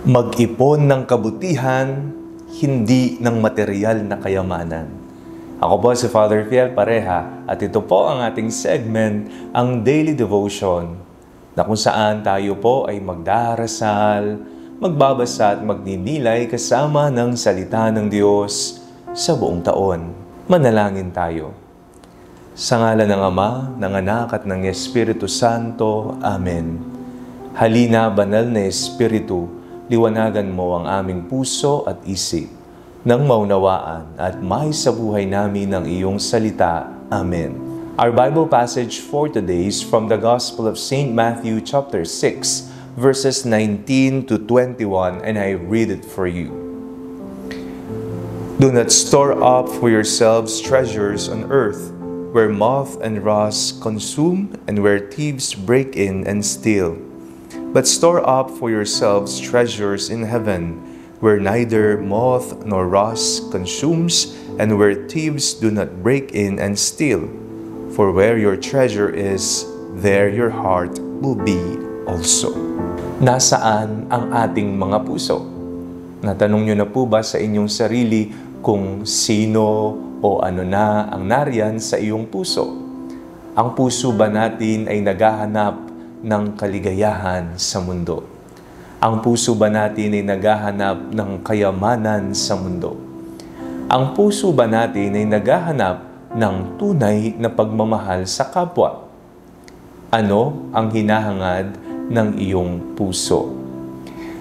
Mag-ipon ng kabutihan, hindi ng material na kayamanan. Ako po si Father Fiel Pareha at ito po ang ating segment, ang Daily Devotion, na kung saan tayo po ay magdarasal, magbabasa at magninilay kasama ng salita ng Diyos sa buong taon. Manalangin tayo. Sa ngalan ng Ama, ng Anak at ng Espiritu Santo. Amen. Halina, banal na Espiritu, liwanagan mo ang aming puso at isip nang maunawaan at may sa buhay namin ng iyong salita. Amen. Our Bible passage for today is from the Gospel of St. Matthew chapter 6, verses 19 to 21, and I read it for you. Do not store up for yourselves treasures on earth, where moth and rust consume and where thieves break in and steal. But store up for yourselves treasures in heaven, where neither moth nor rust consumes, and where thieves do not break in and steal. For where your treasure is, there your heart will be also. Nasaan ang ating mga puso? Natanong nyo na po ba sa inyong sarili kung sino o ano na ang nariyan sa iyong puso? Ang puso ba natin ay naghahanap ng kaligayahan sa mundo? Ang puso ba natin ay naghahanap ng kayamanan sa mundo? Ang puso ba natin ay naghahanap ng tunay na pagmamahal sa kapwa? Ano ang hinahangad ng iyong puso?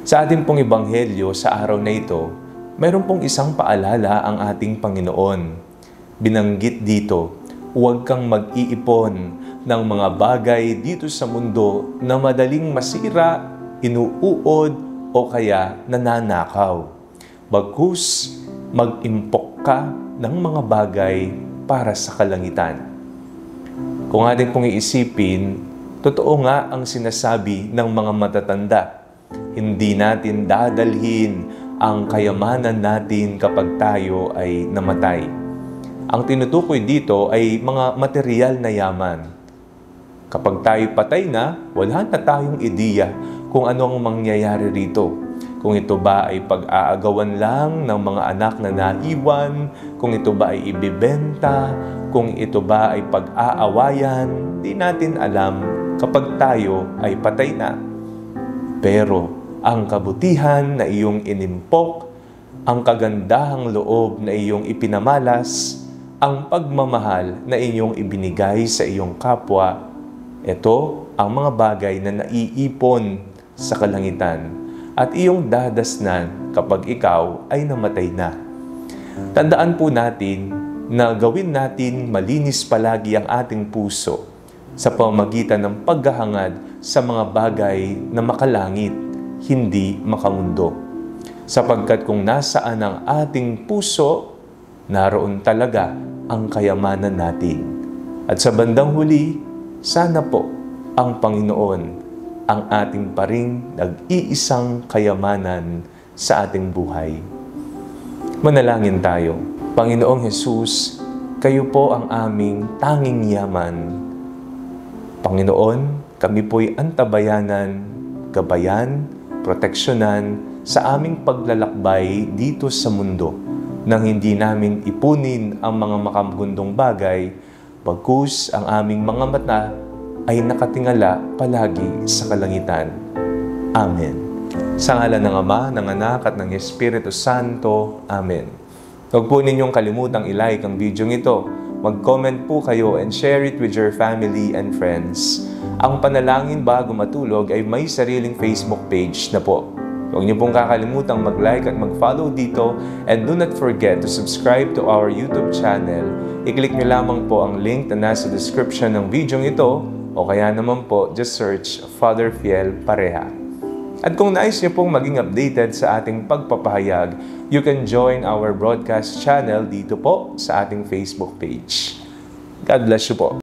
Sa ating pong ebanghelyo sa araw na ito, mayroon pong isang paalala ang ating Panginoon. Binanggit dito, huwag kang mag-iipon ng mga bagay dito sa mundo na madaling masira, inuuod o kaya nananakaw. Bagkus, mag-impok ka ng mga bagay para sa kalangitan. Kung ating pong iisipin, totoo nga ang sinasabi ng mga matatanda. Hindi natin dadalhin ang kayamanan natin kapag tayo ay namatay. Ang tinutukoy dito ay mga material na yaman. Kapag tayo patay na, wala na tayong ideya kung ano ang mangyayari rito. Kung ito ba ay pag-aagawan lang ng mga anak na naiwan, kung ito ba ay ibibenta, kung ito ba ay pag-aawayan, di natin alam kapag tayo ay patay na. Pero ang kabutihan na iyong inimpok, ang kagandahang loob na iyong ipinamalas, ang pagmamahal na inyong ibinigay sa iyong kapwa, ito ang mga bagay na naiipon sa kalangitan at iyong dadasnan kapag ikaw ay namatay na. Tandaan po natin na gawin natin malinis palagi ang ating puso sa pamamagitan ng paghahangad sa mga bagay na makalangit, hindi makamundo. Sapagkat kung nasaan ang ating puso, naroon talaga ang kayamanan natin. At sa bandang huli, sana po ang Panginoon ang ating paring nag-iisang kayamanan sa ating buhay. Manalangin tayo. Panginoong Hesus, kayo po ang aming tanging yaman. Panginoon, kami po'y antabayanan, gabayan, proteksyonan sa aming paglalakbay dito sa mundo nang hindi namin ipunin ang mga makamagundong bagay, bagkus ang aming mga mata ay nakatingala palagi sa kalangitan. Amen. Sa ngalan ng Ama, ng Anak at ng Espiritu Santo. Amen. Huwag po ninyong kalimutang i-like ang video ito. Mag-comment po kayo and share it with your family and friends. Ang Panalangin Bago Matulog ay may sariling Facebook page na po. Huwag niyo pong kakalimutang mag-like at mag-follow dito, and do not forget to subscribe to our YouTube channel. I-click niyo lamang po ang link na nasa description ng video ito, o kaya naman po, just search Father Fiel Pareha. At kung nais niyo pong maging updated sa ating pagpapahayag, you can join our broadcast channel dito po sa ating Facebook page. God bless you po.